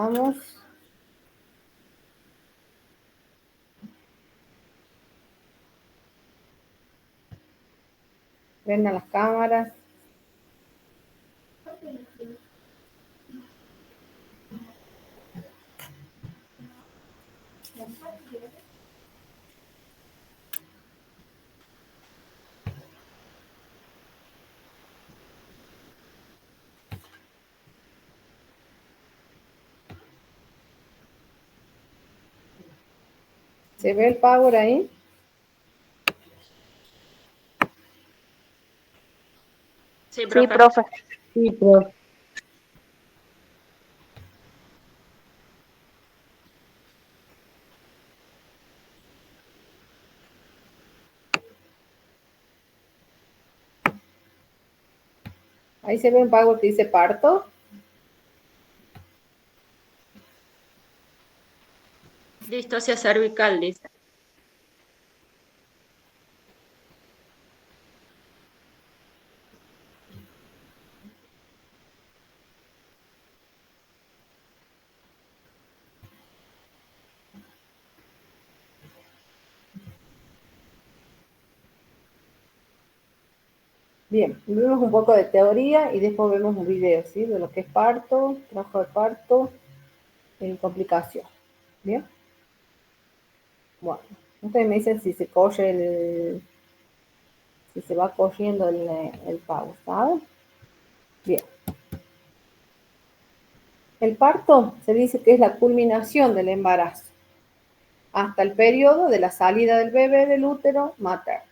Vamos. Prendan las cámaras. ¿Se ve el power ahí? Sí, profe. Sí, profe. Ahí se ve un power que dice parto. Distosia cervical, dice. Bien, vemos un poco de teoría y después vemos un video, ¿sí? De lo que es parto, trabajo de parto, complicación. Bien. Bueno, ustedes me dicen si se corre si se va corriendo el pavo, ¿saben? Bien. El parto se dice que es la culminación del embarazo hasta el periodo de la salida del bebé del útero materno.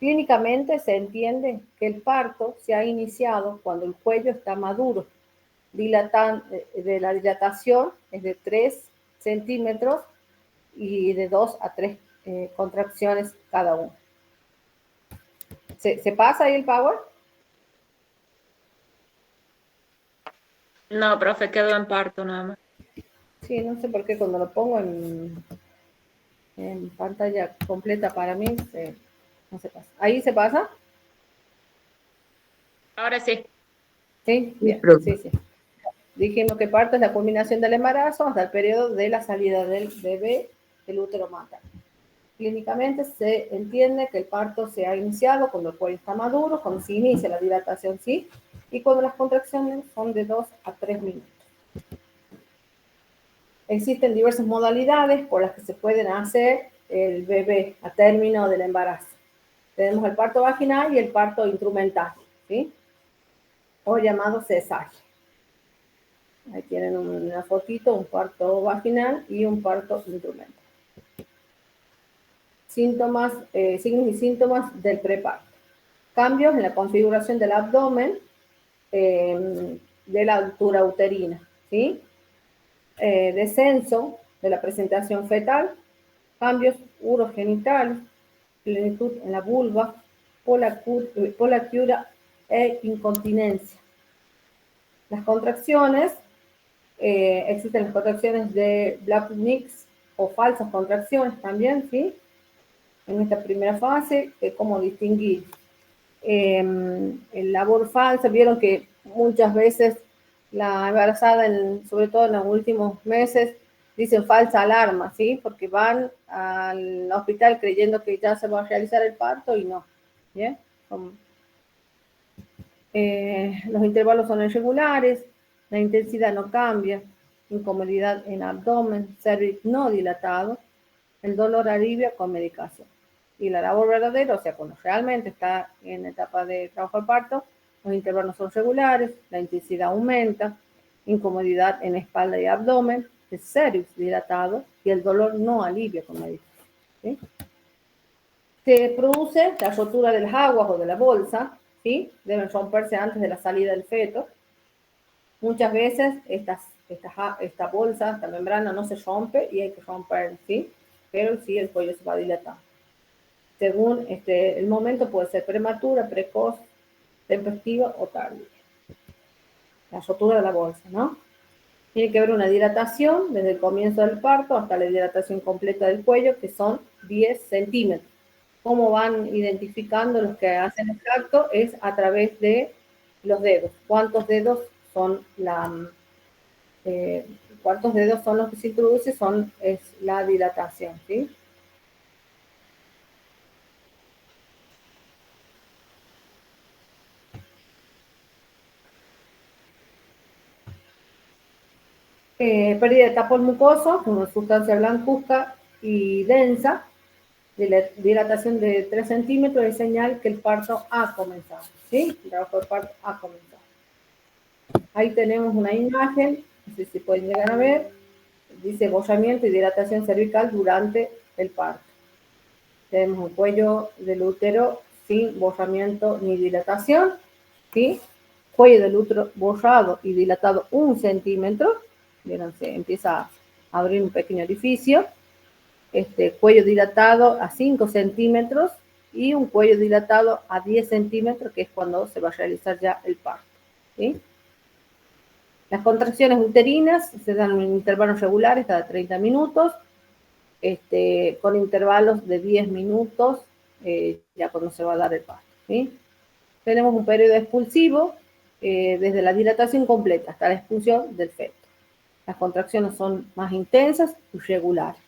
Clínicamente se entiende que el parto se ha iniciado cuando el cuello está maduro. De la dilatación es de 3 centímetros y de 2 a 3 contracciones cada uno. ¿Se pasa ahí el power? No, profe, quedó en parto nada más. Sí, no sé por qué cuando lo pongo en pantalla completa para mí no se pasa. ¿Ahí se pasa? Ahora sí. Sí, Sí, bien, profe. sí. Dijimos que parto es la culminación del embarazo hasta el periodo de la salida del bebé del útero materno. Clínicamente se entiende que el parto se ha iniciado cuando el cuello está maduro, cuando se inicia la dilatación, sí, y cuando las contracciones son de 2 a 3 minutos. Existen diversas modalidades por las que se pueden hacer el bebé a término del embarazo. Tenemos el parto vaginal y el parto instrumental, ¿sí? O llamado cesárea. Ahí tienen una fotito, un parto vaginal y un parto instrumental. Síntomas, signos y síntomas del preparto. Cambios en la configuración del abdomen, de la altura uterina, ¿sí? Descenso de la presentación fetal, cambios urogenitales, plenitud en la vulva, polaquiura e incontinencia. Las contracciones, existen las contracciones de Black Mix o falsas contracciones también, ¿sí? En esta primera fase, ¿cómo distinguir? El labor falsa, vieron que muchas veces la embarazada, sobre todo en los últimos meses, dicen falsa alarma, ¿sí? Porque van al hospital creyendo que ya se va a realizar el parto y no, ¿bien? Los intervalos son irregulares, la intensidad no cambia, incomodidad en abdomen, cervix no dilatado, el dolor alivia con medicación. Y la labor verdadera, o sea, cuando realmente está en etapa de trabajo de parto, los intervalos son regulares, la intensidad aumenta, incomodidad en espalda y abdomen, el cervix dilatado y el dolor no alivia con medicación. ¿Sí? Se produce la rotura de las aguas o de la bolsa, ¿sí? Deben romperse antes de la salida del feto. Muchas veces esta bolsa, esta membrana no se rompe y hay que romper, ¿sí? Pero sí el cuello se va a dilatar. Según el momento puede ser prematura, precoz, tempestiva o tardía. La rotura de la bolsa, ¿no? Tiene que haber una dilatación desde el comienzo del parto hasta la dilatación completa del cuello, que son 10 centímetros. ¿Cómo van identificando los que hacen el acto? Es a través de los dedos. ¿Cuántos dedos son cuartos dedos son los que se introduce, es la dilatación, ¿sí? Pérdida de tapón mucoso, una sustancia blancuzca y densa, dilatación de 3 centímetros, es señal que el parto ha comenzado, ¿sí? El trabajo de parto ha comenzado. Ahí tenemos una imagen, no sé si pueden llegar a ver, dice bollamiento y dilatación cervical durante el parto. Tenemos un cuello del útero sin bollamiento ni dilatación, ¿sí? Cuello del útero bollado y dilatado 1 centímetro, ¿vieron? Se empieza a abrir un pequeño orificio. Cuello dilatado a 5 centímetros y un cuello dilatado a 10 centímetros, que es cuando se va a realizar ya el parto, ¿sí? Las contracciones uterinas se dan en intervalos regulares cada 30 minutos, con intervalos de 10 minutos, ya cuando se va a dar el parto, ¿sí? Tenemos un periodo expulsivo desde la dilatación completa hasta la expulsión del feto. Las contracciones son más intensas y regulares.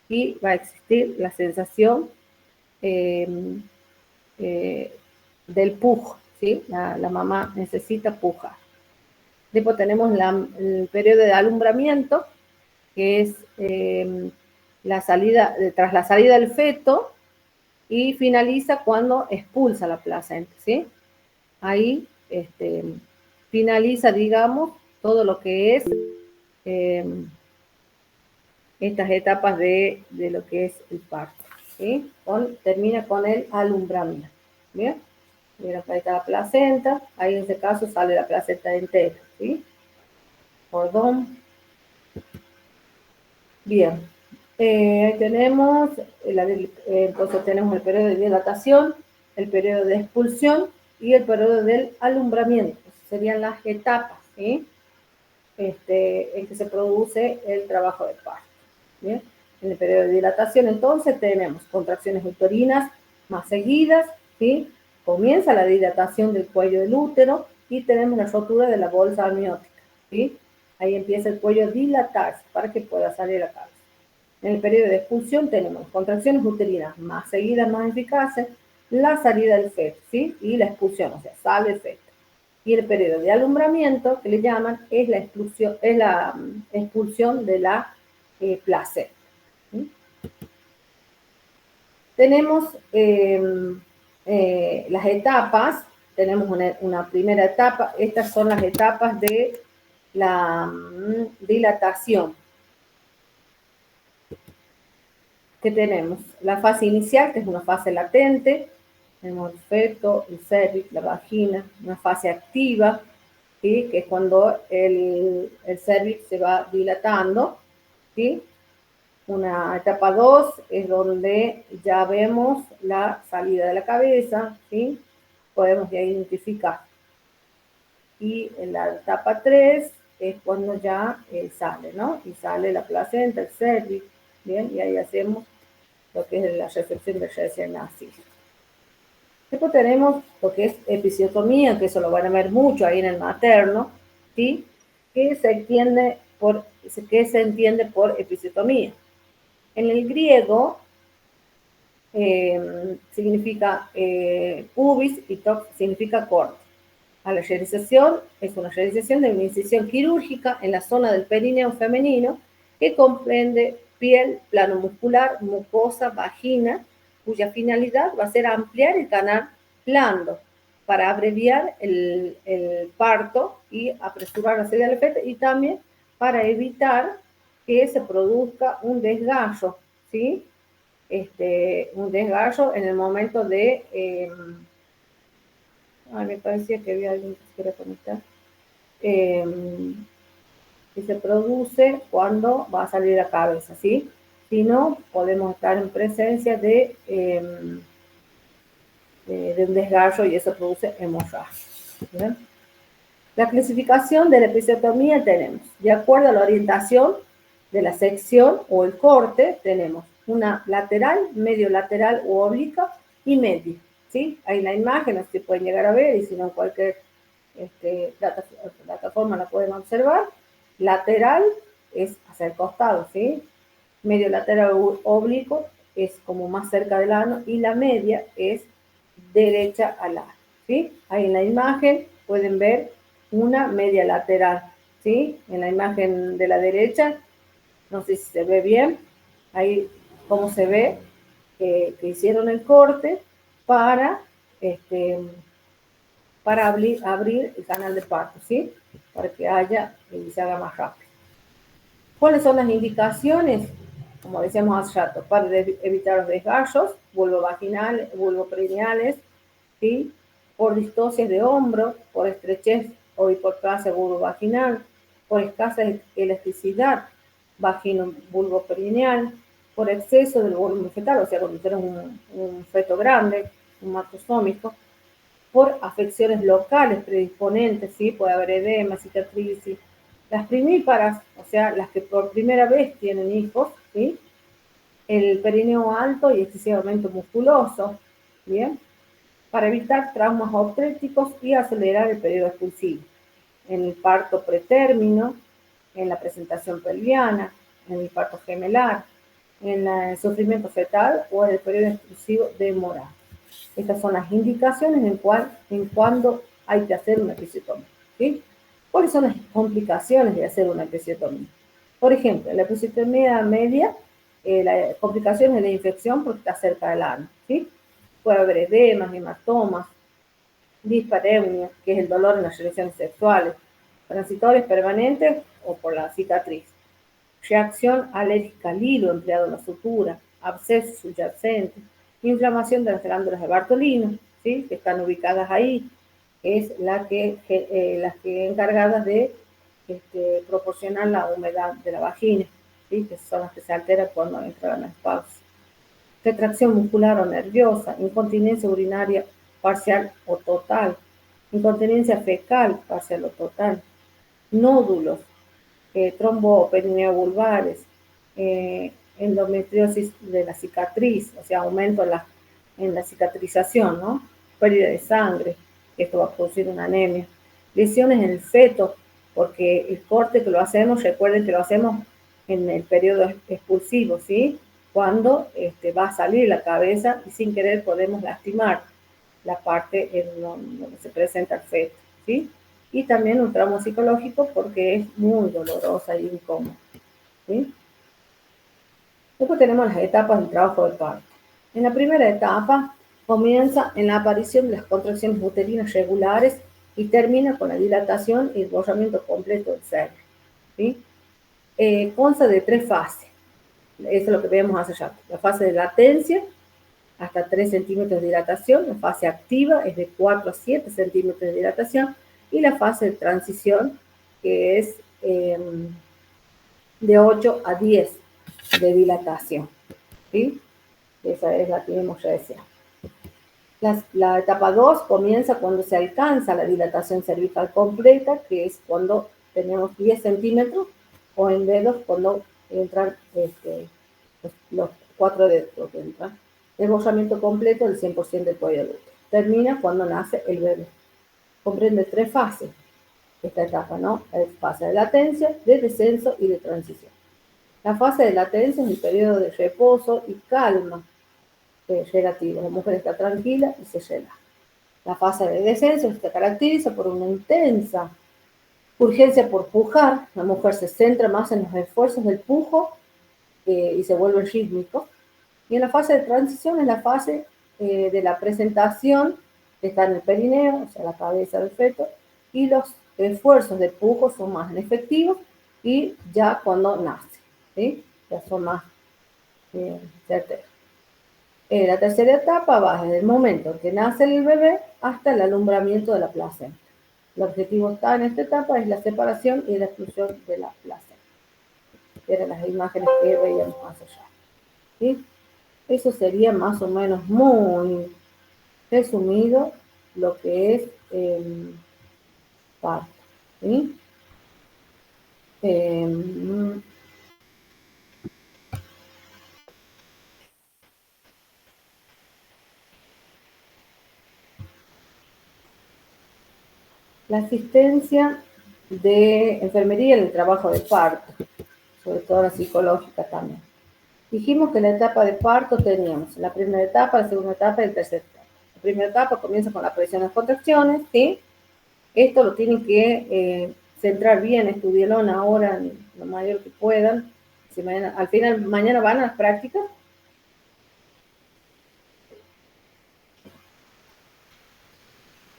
Y va a existir la sensación del pujo, ¿sí? La mamá necesita pujar. Después tenemos el periodo de alumbramiento, que es tras la salida del feto, y finaliza cuando expulsa la placenta, ¿sí? Ahí finaliza, digamos, todo lo que es estas etapas de lo que es el parto, ¿sí? Termina con el alumbramiento, ¿bien? Mira, acá está la placenta, ahí en este caso sale la placenta entera, ¿sí? Cordón. Bien, ahí tenemos, entonces tenemos el periodo de dilatación, el periodo de expulsión y el periodo del alumbramiento. Serían las etapas, ¿sí? En que se produce el trabajo de parto. ¿Bien? En el periodo de dilatación, entonces, tenemos contracciones uterinas más seguidas, ¿sí? Comienza la dilatación del cuello del útero y tenemos la rotura de la bolsa amniótica, ¿sí? Ahí empieza el cuello a dilatarse para que pueda salir a cabeza. En el periodo de expulsión tenemos contracciones uterinas más seguidas, más eficaces, la salida del feto, ¿sí? Y la expulsión, o sea, sale el feto. Y el periodo de alumbramiento, que le llaman, es la expulsión de la placenta. ¿Sí? Tenemos las etapas, tenemos una primera etapa, estas son las etapas de la dilatación. ¿Qué tenemos? La fase inicial, que es una fase latente, tenemos el feto, el cervix, la vagina, una fase activa, ¿sí? Que es cuando el cervix se va dilatando, ¿sí? Una etapa 2 es donde ya vemos la salida de la cabeza, ¿sí? Podemos ya identificar. Y en la etapa 3 es cuando ya sale, ¿no? Y sale la placenta, el cervix, ¿bien? Y ahí hacemos lo que es la recepción del recién nacido. Después tenemos lo que es episiotomía, que eso lo van a ver mucho ahí en el materno, ¿sí? Que se entiende por episiotomía. En el griego significa pubis y tox significa corte. A la realización es una realización de una incisión quirúrgica en la zona del perineo femenino que comprende piel, plano muscular, mucosa, vagina, cuya finalidad va a ser ampliar el canal blando para abreviar el parto y apresurar la salida del feto, y también para evitar que se produzca un desgarro, ¿sí? Un desgarro en el momento de... me parecía que había alguien que se quiere conectar. Que se produce cuando va a salir la cabeza, ¿sí? Si no, podemos estar en presencia de un desgarro y eso produce hemorragia. ¿Bien? La clasificación de la episiotomía tenemos, de acuerdo a la orientación de la sección o el corte, tenemos una lateral, medio lateral o obliqua y media, ¿sí? Ahí la imagen, así pueden llegar a ver, y si no en cualquier plataforma la pueden observar. Lateral es hacia el costado, ¿sí? Medio lateral oblicuo es como más cerca del ano y la media es derecha al ano, ¿sí? Ahí en la imagen pueden ver una media lateral, ¿sí? En la imagen de la derecha, no sé si se ve bien, ahí cómo se ve que hicieron el corte para, para abrir el canal de parto, ¿sí? Para que haya y se haga más rápido. ¿Cuáles son las indicaciones? Como decíamos hace rato, para evitar los desgarros, vulvoperineales, ¿sí? Por distocias de hombro, por estrechez o hiperplasia vulvovaginal, por escasa elasticidad vagino-vulvoperineal, por exceso del volumen fetal, o sea, cuando tenemos un feto grande, un macrosómico, por afecciones locales predisponentes, ¿sí? Puede haber edema, cicatrices. Las primíparas, o sea, las que por primera vez tienen hijos, ¿sí? El perineo alto y excesivamente musculoso, ¿bien? Para evitar traumas obstétricos y acelerar el periodo expulsivo. En el parto pretérmino, en la presentación pelviana, en el parto gemelar, en el sufrimiento fetal o en el periodo expulsivo demorado. Estas son las indicaciones en cuando hay que hacer una episiotomía, ¿sí? ¿Cuáles son las complicaciones de hacer una episiotomía? Por ejemplo, la episiotomía media, la complicación es la infección porque está cerca del ano, ¿sí? Puede haber edemas, hematomas, dispareunia, que es el dolor en las relaciones sexuales, transitorios permanentes o por la cicatriz. Reacción alérgica al hilo empleado en la sutura, absceso subyacente, inflamación de las glándulas de Bartolino, ¿sí? Que están ubicadas ahí, es las que encargadas de proporcionar la humedad de la vagina, ¿sí? Que son las que se alteran cuando entra la menopausia. Retracción muscular o nerviosa, incontinencia urinaria parcial o total, incontinencia fecal parcial o total, nódulos, tromboperineovulvares, endometriosis de la cicatriz, o sea, aumento en la cicatrización, ¿no? Pérdida de sangre, esto va a producir una anemia. Lesiones en el feto, porque el corte que lo hacemos, recuerden que lo hacemos en el periodo expulsivo, ¿sí? Cuando va a salir la cabeza y sin querer podemos lastimar la parte en donde se presenta el feto, ¿sí? Y también un trauma psicológico porque es muy dolorosa y incómoda, ¿sí? Después tenemos las etapas del trabajo de parto. En la primera etapa comienza en la aparición de las contracciones uterinas regulares y termina con la dilatación y el borramiento completo del cerebro, ¿sí? Consta de 3 fases. Eso es lo que vemos hace rato. La fase de latencia, hasta 3 centímetros de dilatación. La fase activa es de 4 a 7 centímetros de dilatación. Y la fase de transición, que es de 8 a 10 de dilatación, ¿sí? Esa es la que vemos recién. La etapa 2 comienza cuando se alcanza la dilatación cervical completa, que es cuando tenemos 10 centímetros, o en dedos cuando entran los 4 dedos que entran. Desbordamiento completo del 100% del cuello del útero. Termina cuando nace el bebé. Comprende 3 fases esta etapa, ¿no? Es fase de latencia, de descenso y de transición. La fase de latencia es el periodo de reposo y calma relativo. La mujer está tranquila y se relaja. La fase de descenso se caracteriza por una intensa urgencia por pujar. La mujer se centra más en los esfuerzos del pujo y se vuelve rítmico. Y en la fase de transición es la fase de la presentación, que está en el perineo, o sea, la cabeza del feto, y los esfuerzos de pujo son más efectivos y ya cuando nace, ¿sí? Ya son más certeros. La tercera etapa va desde el momento en que nace el bebé hasta el alumbramiento de la placenta. El objetivo está en esta etapa es la separación y la exclusión de la placenta. Eran las imágenes que veíamos más allá, ¿sí? Eso sería más o menos muy resumido lo que es parto, ¿sí? La asistencia de enfermería en el trabajo de parto. sobre todo la psicológica también. Dijimos que en la etapa de parto teníamos la primera etapa, la segunda etapa y la tercera etapa. La primera etapa comienza con la presión de las contracciones, ¿sí? Esto lo tienen que centrar bien, estudiarlo ahora lo mayor que puedan. Si mañana, al final, mañana van a las prácticas.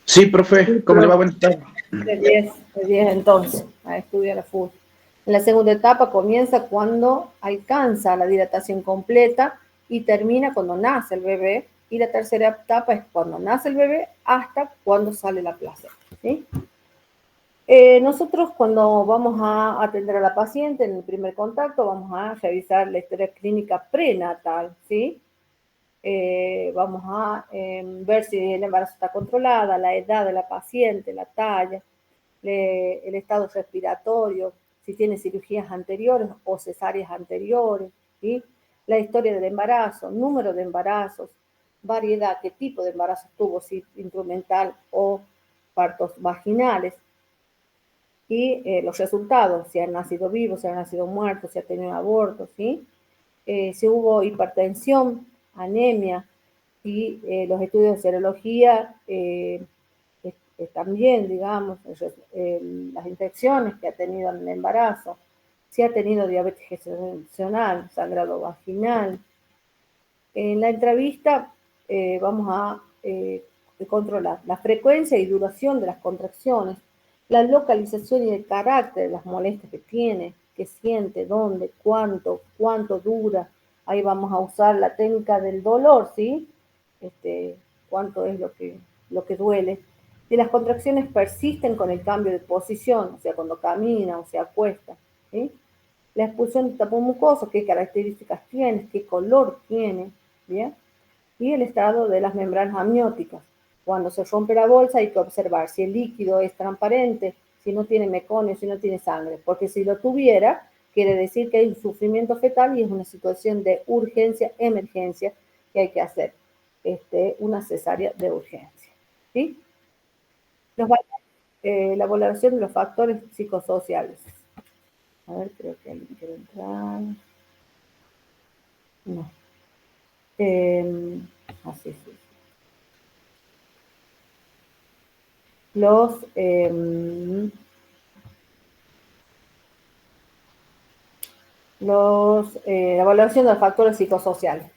Sí, profe, ¿cómo le va? Buenas tardes. De 10 entonces, a estudiar a full. En la segunda etapa comienza cuando alcanza la dilatación completa y termina cuando nace el bebé. Y la tercera etapa es cuando nace el bebé hasta cuando sale la placenta, ¿sí? Nosotros cuando vamos a atender a la paciente en el primer contacto vamos a revisar la historia clínica prenatal, ¿sí? Vamos a ver si el embarazo está controlada, la edad de la paciente, la talla, el estado respiratorio, si tiene cirugías anteriores o cesáreas anteriores, ¿sí? La historia del embarazo, número de embarazos, variedad, qué tipo de embarazo tuvo, si instrumental o partos vaginales, y los resultados, si han nacido vivos, si han nacido muertos, si ha tenido aborto, ¿sí? Si hubo hipertensión, anemia, y los estudios de serología también, digamos, las infecciones que ha tenido en el embarazo, si ha tenido diabetes gestacional, sangrado vaginal. En la entrevista vamos a controlar la frecuencia y duración de las contracciones, la localización y el carácter de las molestias que tiene, que siente, dónde, cuánto dura. Ahí vamos a usar la técnica del dolor, ¿sí? Cuánto es lo que duele. Si las contracciones persisten con el cambio de posición, o sea, cuando camina o se acuesta, ¿sí? La expulsión de tapón mucoso, qué características tiene, qué color tiene, ¿bien? Y el estado de las membranas amnióticas. Cuando se rompe la bolsa hay que observar si el líquido es transparente, si no tiene meconio, si no tiene sangre, porque si lo tuviera, quiere decir que hay un sufrimiento fetal y es una situación de urgencia, emergencia, que hay que hacer una cesárea de urgencia, ¿sí? La valoración de los factores psicosociales. A ver, creo que alguien quiere entrar. No. Así sí. La valoración de los factores psicosociales.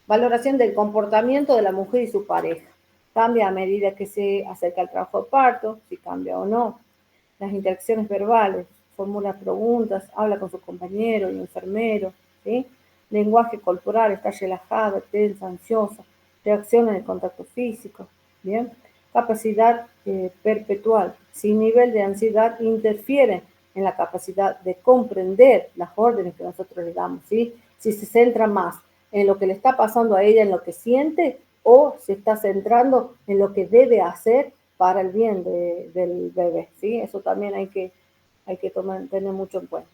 Valoración del comportamiento de la mujer y su pareja. Cambia a medida que se acerca el trabajo de parto, si cambia o no. Las interacciones verbales, formula preguntas, habla con su compañero y enfermero, ¿sí? Lenguaje corporal, está relajada, tensa, ansiosa, reacciona en el contacto físico, ¿bien? Capacidad perpetual, si nivel de ansiedad interfiere en la capacidad de comprender las órdenes que nosotros le damos, ¿sí? Si se centra más en lo que le está pasando a ella, en lo que siente, o se está centrando en lo que debe hacer para el bien del bebé, ¿sí? Eso también hay que tener mucho en cuenta.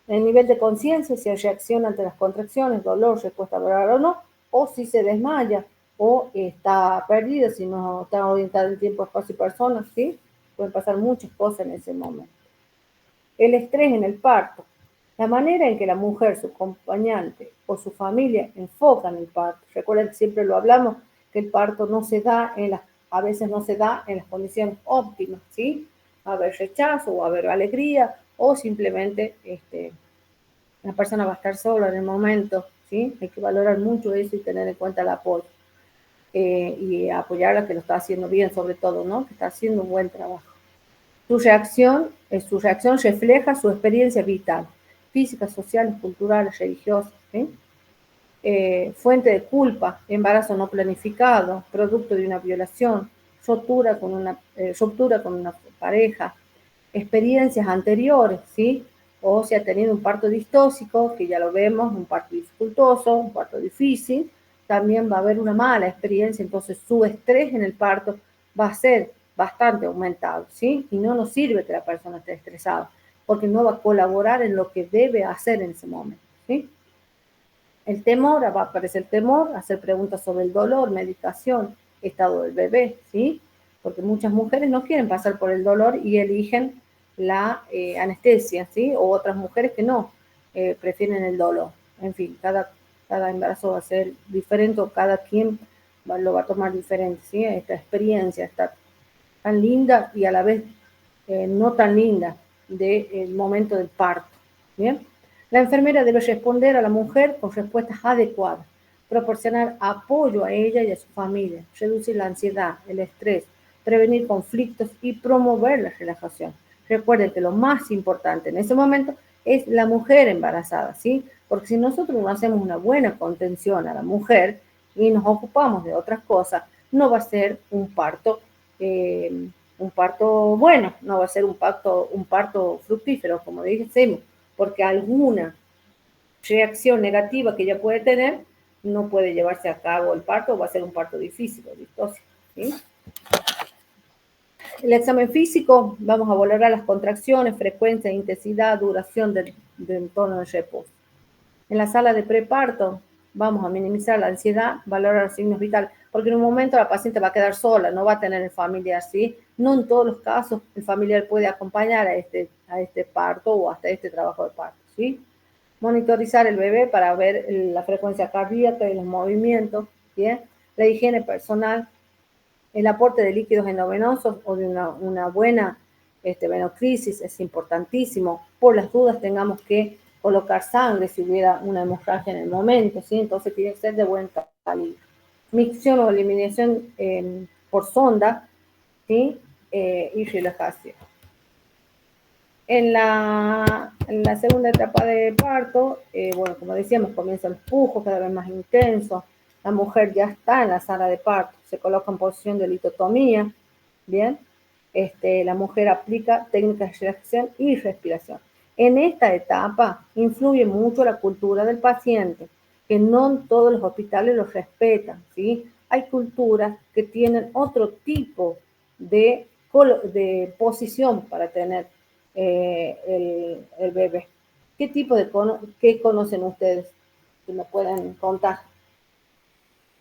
El nivel de conciencia, si reacciona ante las contracciones, dolor, respuesta verbal o no, o si se desmaya, o está perdida, si no está orientada en tiempo, espacio y personas, ¿sí? Pueden pasar muchas cosas en ese momento. El estrés en el parto. La manera en que la mujer, su acompañante o su familia enfocan el parto. Recuerden que siempre lo hablamos, que el parto no se da a veces no se da en las condiciones óptimas, ¿sí? Va a haber rechazo, va a haber alegría, o simplemente la persona va a estar sola en el momento, ¿sí? Hay que valorar mucho eso y tener en cuenta el apoyo. Y apoyarla que lo está haciendo bien, sobre todo, ¿no? Que está haciendo un buen trabajo. Su reacción refleja su experiencia vital, físicas, sociales, culturales, religiosas, ¿sí? Fuente de culpa, embarazo no planificado, producto de una violación, ruptura con una pareja, experiencias anteriores, ¿sí? O si ha tenido un parto distóxico, que ya lo vemos, un parto dificultoso, un parto difícil, también va a haber una mala experiencia, entonces su estrés en el parto va a ser bastante aumentado, ¿sí? Y no nos sirve que la persona esté estresada, porque no va a colaborar en lo que debe hacer en ese momento, ¿sí? El temor, va a aparecer el temor, hacer preguntas sobre el dolor, medicación, estado del bebé, ¿sí? Porque muchas mujeres no quieren pasar por el dolor y eligen la anestesia, ¿sí? O otras mujeres que no, prefieren el dolor. En fin, cada embarazo va a ser diferente, o cada quien lo va a tomar diferente, ¿sí? Esta experiencia está tan linda y a la vez no tan linda del momento del parto, ¿bien? La enfermera debe responder a la mujer con respuestas adecuadas, proporcionar apoyo a ella y a su familia, reducir la ansiedad, el estrés, prevenir conflictos y promover la relajación. Recuerden que lo más importante en ese momento es la mujer embarazada, ¿sí? Porque si nosotros no hacemos una buena contención a la mujer y nos ocupamos de otras cosas, no va a ser un parto bueno, no va a ser un parto fructífero, como dijimos, porque alguna reacción negativa que ella puede tener no puede llevarse a cabo el parto, o va a ser un parto difícil o distoso, ¿sí? El examen físico, vamos a valorar las contracciones, frecuencia, intensidad, duración del entorno de reposo. En la sala de preparto, vamos a minimizar la ansiedad, valorar los signos vitales, porque en un momento la paciente va a quedar sola, no va a tener el familiar, ¿sí? No en todos los casos el familiar puede acompañar a este parto o hasta este trabajo de parto, ¿sí? Monitorizar el bebé para ver la frecuencia cardíaca y los movimientos, ¿bien? La higiene personal, el aporte de líquidos endovenosos o de una buena venoclisis es importantísimo. Por las dudas tengamos que colocar sangre si hubiera una hemorragia en el momento, ¿sí? Entonces tiene que ser de buen calibre. Micción o eliminación por sonda, ¿sí? Y relajación. En la segunda etapa de parto, bueno, como decíamos, comienza el pujo cada vez más intenso. La mujer ya está en la sala de parto, se coloca en posición de litotomía, ¿bien? La mujer aplica técnicas de relajación y respiración. En esta etapa influye mucho la cultura del paciente, que no todos los hospitales los respetan, ¿sí? Hay culturas que tienen otro tipo de posición para tener el bebé. ¿Qué tipo qué conocen ustedes? Que me puedan contar.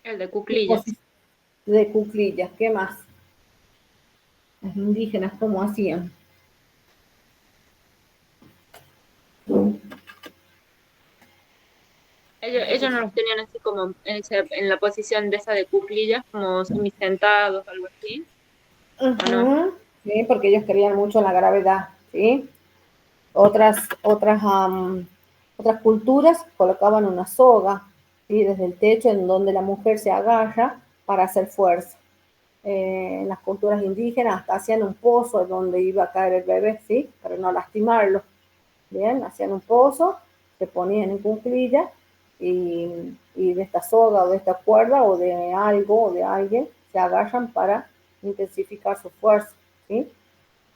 El de cuclillas. De cuclillas, ¿qué más? Los indígenas, ¿cómo hacían? Ellos no los tenían así como en la posición de esa de cuclillas, como semisentados, algo así. ¿O no? Sí, porque ellos creían mucho en la gravedad, ¿sí? Otras culturas colocaban una soga, ¿sí? Desde el techo, en donde la mujer se agarra para hacer fuerza. En las culturas indígenas hasta hacían un pozo donde iba a caer el bebé, ¿sí? Para no lastimarlo. Bien, hacían un pozo, se ponían en cuclillas y de esta soga o de esta cuerda o de algo o de alguien se agarran para intensificar su fuerza, ¿sí?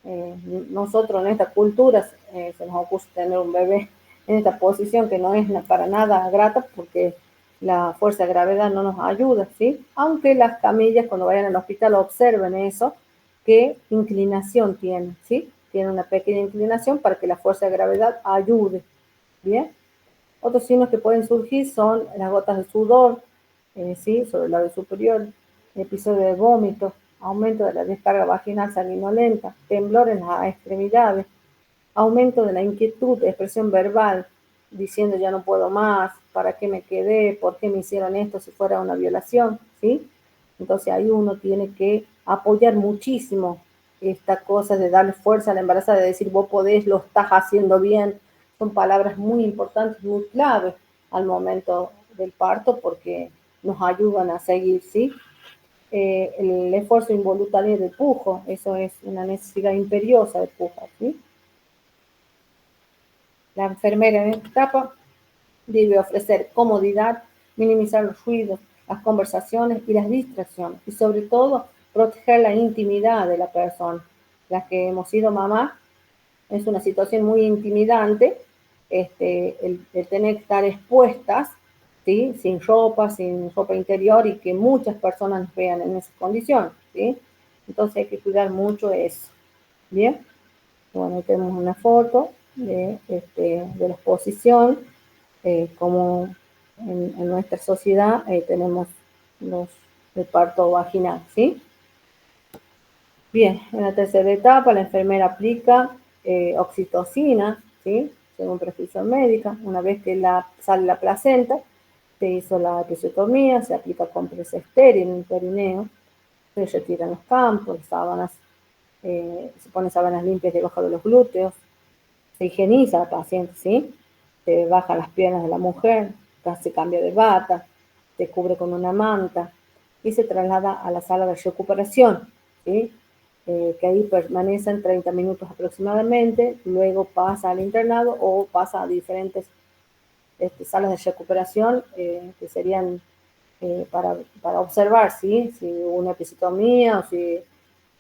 Nosotros en esta cultura se nos ocurre tener un bebé en esta posición que no es para nada grata, porque la fuerza de gravedad no nos ayuda, ¿sí? Aunque las camillas cuando vayan al hospital observen eso, qué inclinación tienen, ¿sí? Tiene una pequeña inclinación para que la fuerza de gravedad ayude, ¿bien? Otros signos que pueden surgir son las gotas de sudor, ¿sí? Sobre el labio superior, episodio de vómito, aumento de la descarga vaginal sanguinolenta, temblor en las extremidades, aumento de la inquietud, expresión verbal, diciendo ya no puedo más, ¿para qué me quedé? ¿Por qué me hicieron esto si fuera una violación? ¿Sí? Entonces ahí uno tiene que apoyar muchísimo esta cosa de darle fuerza a la embarazada, de decir vos podés, lo estás haciendo bien. Son palabras muy importantes, muy claves al momento del parto, porque nos ayudan a seguir, ¿sí? El esfuerzo involuntario de pujo, eso es una necesidad imperiosa de pujar, ¿sí? La enfermera en esta etapa debe ofrecer comodidad, minimizar los ruidos, las conversaciones y las distracciones, y sobre todo proteger la intimidad de la persona. Las que hemos sido mamá, es una situación muy intimidante, el tener que estar expuestas, ¿sí? Sin ropa interior, y que muchas personas nos vean en esa condición, ¿sí? Entonces hay que cuidar mucho eso, ¿bien? Bueno, ahí tenemos una foto de la exposición, como en nuestra sociedad tenemos el parto vaginal, ¿sí? Bien, en la tercera etapa la enfermera aplica oxitocina, ¿sí? según prescripción médica. Una vez que sale la placenta, se hizo la episiotomía, se aplica compresa estéril en el perineo, se retiran los campos, las sábanas, se ponen sábanas limpias debajo de los glúteos, se higieniza la paciente, ¿sí? Se bajan las piernas de la mujer, se cambia de bata, se cubre con una manta y se traslada a la sala de recuperación, ¿sí? Que ahí permanecen 30 minutos aproximadamente, luego pasa al internado o pasa a diferentes salas de recuperación que serían para observar, ¿sí? Si hubo una episiotomía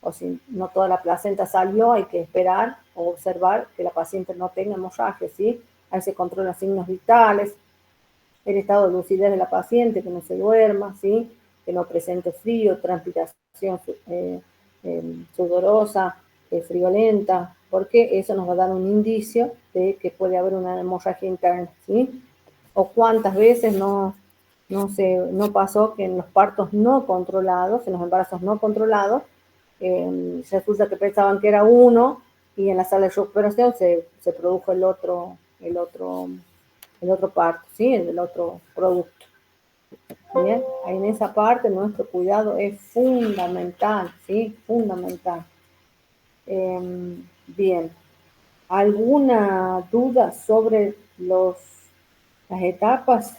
o si no toda la placenta salió, hay que esperar o observar que la paciente no tenga hemorragia, ¿sí? Ahí se controlan signos vitales, el estado de lucidez de la paciente, que no se duerma, ¿sí? Que no presente frío, transpiración sudorosa, friolenta, porque eso nos va a dar un indicio de que puede haber una hemorragia interna, ¿sí? O cuántas veces no pasó que en los partos no controlados, en los embarazos no controlados, resulta que pensaban que era uno y en la sala de recuperación se produjo el otro parto, ¿sí? El otro producto. Bien, en esa parte nuestro cuidado es fundamental, ¿sí? Fundamental. Bien, ¿alguna duda sobre las etapas?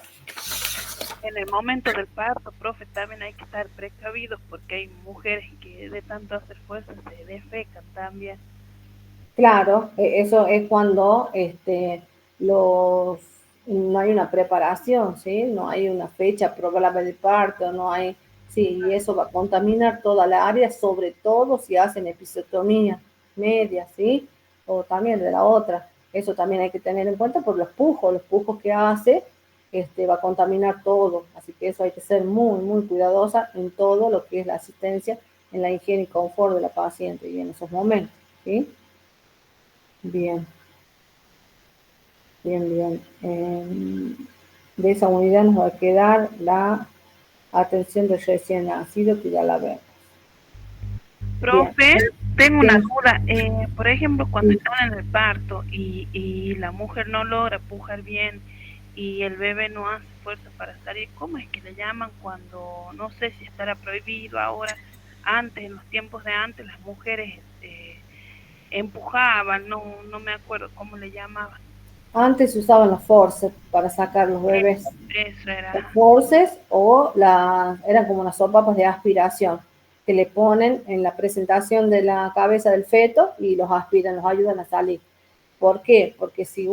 En el momento del parto, profe, también hay que estar precavidos porque hay mujeres que de tanto hacer fuerza se defecan también. Claro, eso es cuando no hay una preparación, ¿sí? No hay una fecha probable de parto, no hay, sí, y eso va a contaminar toda la área, sobre todo si hacen episiotomía media, ¿sí? O también de la otra. Eso también hay que tener en cuenta por los pujos que hace, va a contaminar todo. Así que eso hay que ser muy, muy cuidadosa en todo lo que es la asistencia, en la higiene y confort de la paciente y en esos momentos, ¿sí? Bien, bien. De esa unidad nos va a quedar la atención del recién nacido, que ya la vemos. Bien. Profe, tengo una Bien. duda. Por ejemplo, cuando Sí. están en el parto y la mujer no logra pujar bien y el bebé no hace fuerza para salir, ¿cómo es que le llaman cuando, no sé si estará prohibido ahora, antes, en los tiempos de antes, las mujeres empujaban, no me acuerdo cómo le llamaban? Antes se usaban los forceps para sacar los bebés. Eso Los era. forceps eran como unas sopapas de aspiración que le ponen en la presentación de la cabeza del feto y los aspiran, los ayudan a salir. ¿Por qué? Porque si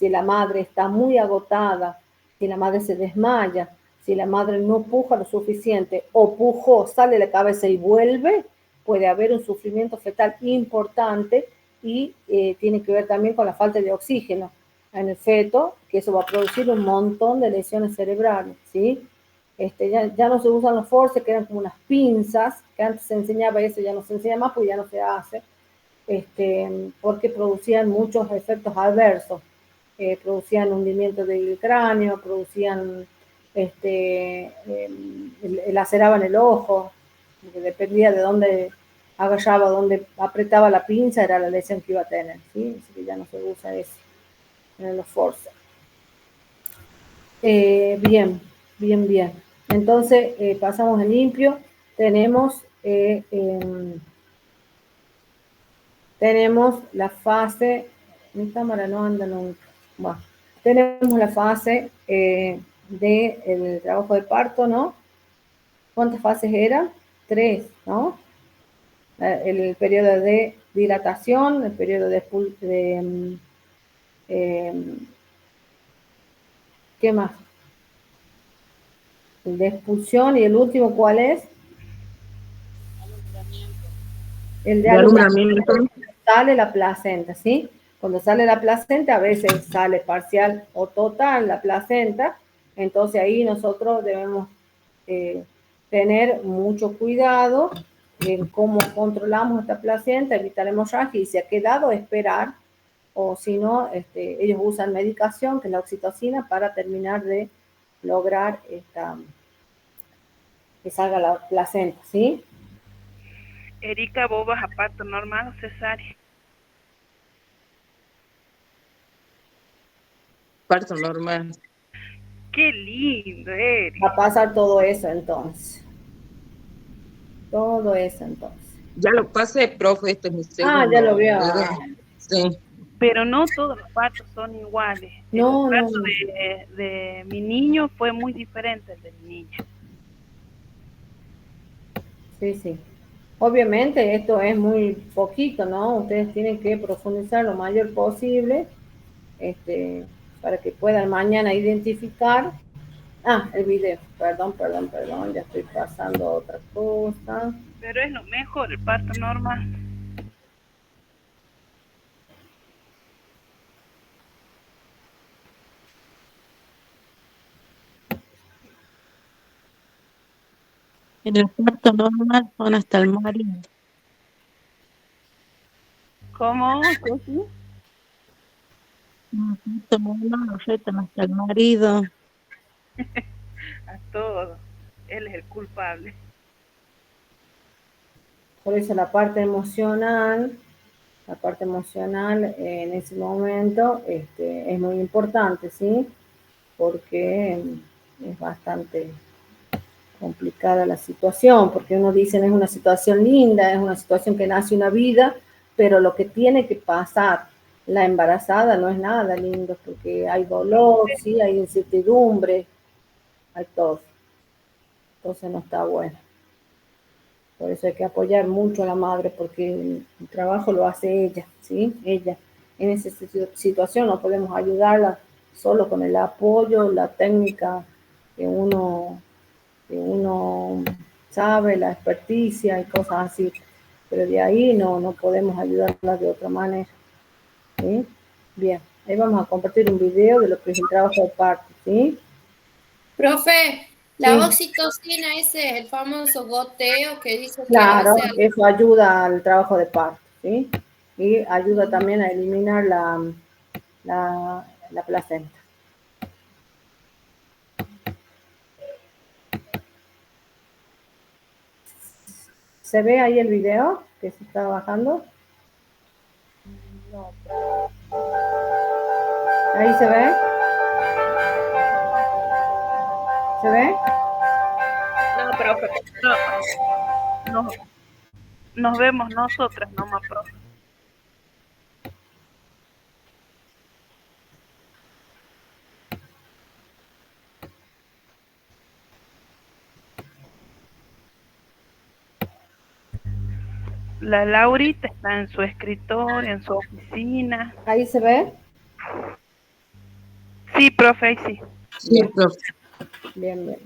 la madre está muy agotada, si la madre se desmaya, si la madre no puja lo suficiente o pujó, sale la cabeza y vuelve, puede haber un sufrimiento fetal importante y tiene que ver también con la falta de oxígeno en el feto, que eso va a producir un montón de lesiones cerebrales, ¿sí? Ya no se usan los forceps, que eran como unas pinzas, que antes se enseñaba eso, ya no se enseña más, pues ya no se hace, porque producían muchos efectos adversos, producían hundimiento del cráneo, producían, laceraban el ojo, porque dependía de dónde agarraba, dónde apretaba la pinza, era la lesión que iba a tener, ¿sí? Así que ya no se usa eso en los forceps. Bien. Entonces, pasamos en limpio. Tenemos la fase, mi cámara no anda nunca. Bueno, tenemos la fase del trabajo de parto, ¿no? ¿Cuántas fases eran? 3, ¿no? El periodo de dilatación, el periodo ¿qué más? El de expulsión y el último, ¿cuál es? El de alumbramiento. Sale la placenta, ¿sí? Cuando sale la placenta, a veces sale parcial o total la placenta, entonces ahí nosotros debemos tener mucho cuidado en cómo controlamos esta placenta, evitar hemorragia y si ha quedado esperar, o si no, ellos usan medicación, que es la oxitocina, para terminar de lograr que salga la placenta, ¿sí? Erika, ¿vos vas a parto normal o cesárea? parto normal. Qué lindo, Eri. Va a pasar todo eso entonces. Todo eso entonces. Ya lo pasé, profe, este es mi Ah, ya lo segundo vio. bebé. Sí. Pero no todos los partos son iguales. El No, no, parto de mi niño fue muy diferente al del niño. sí, sí. Obviamente esto es muy poquito, ¿no? Ustedes tienen que profundizar lo mayor posible, para que puedan mañana identificar. Ah, el video. Perdón, ya estoy pasando a otra cosa. Pero es lo mejor, el parto normal. En el parto normal son hasta el marido. ¿Cómo? ¿Sí? En el parto normal lo retan hasta el marido. A todo. Él es el culpable. Por eso la parte emocional en ese momento es muy importante, ¿sí? Porque es bastante complicada la situación, porque uno dice es una situación linda, es una situación que nace una vida, pero lo que tiene que pasar la embarazada no es nada lindo, porque hay dolor, sí, hay incertidumbre, hay todo. Entonces no está bueno. Por eso hay que apoyar mucho a la madre, porque el trabajo lo hace ella, ¿sí? Ella. En esa situación no podemos ayudarla solo con el apoyo, la técnica que uno sabe, la experticia y cosas así. Pero de ahí no podemos ayudarla de otra manera, ¿sí? Bien, ahí vamos a compartir un video de lo que es el trabajo de parto, ¿sí? Profe, la Sí. oxitocina, ese es el famoso goteo que dice que Claro, hace eso ayuda al trabajo de parto, ¿sí? Y ayuda también a eliminar la placenta. ¿Se ve ahí el video que se está bajando? No, ¿Ahí se ve? ¿Se ve? no, profe. No, nos vemos nosotras nomás, profe. La Laurita está en su escritorio, en su oficina. ¿Ahí se ve? Sí, profe, ahí sí. Sí, profe. Bien.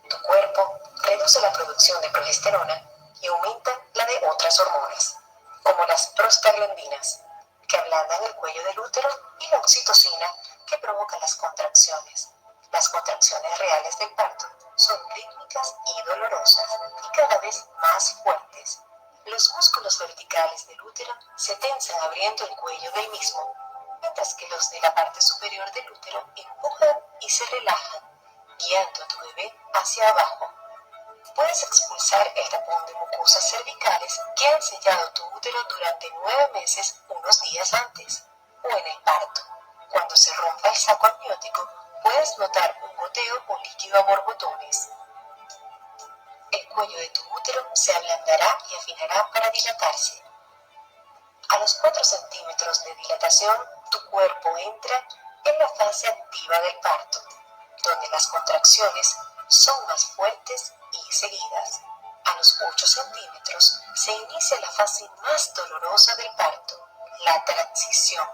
Tu cuerpo reduce la producción de progesterona y aumenta la de otras hormonas, como las prostaglandinas, que ablandan el cuello del útero, y la oxitocina, que provoca las contracciones. Las contracciones reales del parto son rítmicas y dolorosas, y cada vez más fuertes. Los músculos verticales del útero se tensan abriendo el cuello del mismo, mientras que los de la parte superior del útero empujan y se relajan, guiando a tu bebé hacia abajo. Puedes expulsar el tapón de mucosas cervicales que han sellado tu útero durante 9 meses unos días antes, o en el parto. Cuando se rompa el saco amniótico, puedes notar un goteo o líquido a borbotones. El cuello de tu útero se ablandará y afinará para dilatarse. A los 4 centímetros de dilatación, tu cuerpo entra en la fase activa del parto, donde las contracciones son más fuertes y seguidas. A los 8 centímetros se inicia la fase más dolorosa del parto, la transición.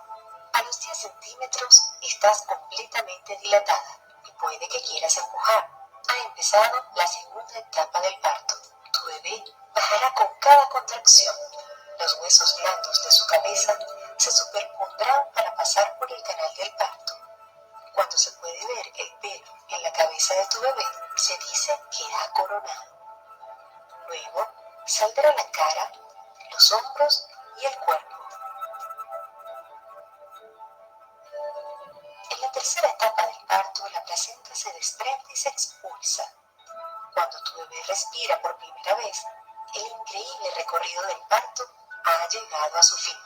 A los 10 centímetros estás completamente dilatada y puede que quieras empujar. Ha empezado la segunda etapa del parto. Tu bebé bajará con cada contracción. Los huesos blandos de su cabeza se superpondrán para pasar por el canal del parto. Cuando se puede ver el pelo en la cabeza de tu bebé, se dice que ha coronado. Luego saldrá la cara, los hombros y el cuerpo. En la tercera etapa del parto, la placenta se desprende y se expulsa. Cuando tu bebé respira por primera vez, el increíble recorrido del parto ha llegado a su fin.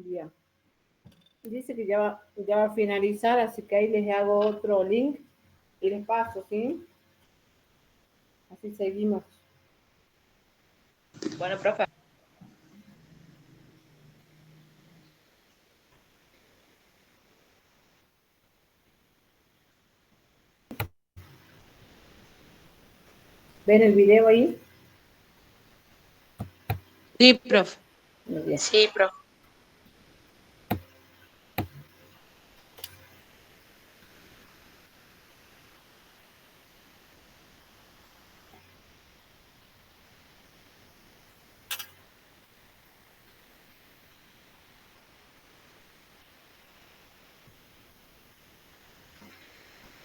Ya. Dice que ya va a finalizar, así que ahí les hago otro link y les paso, ¿sí? Así seguimos. Bueno, profe. ¿Ven el video ahí? Sí, profe. Muy bien. Sí, profe.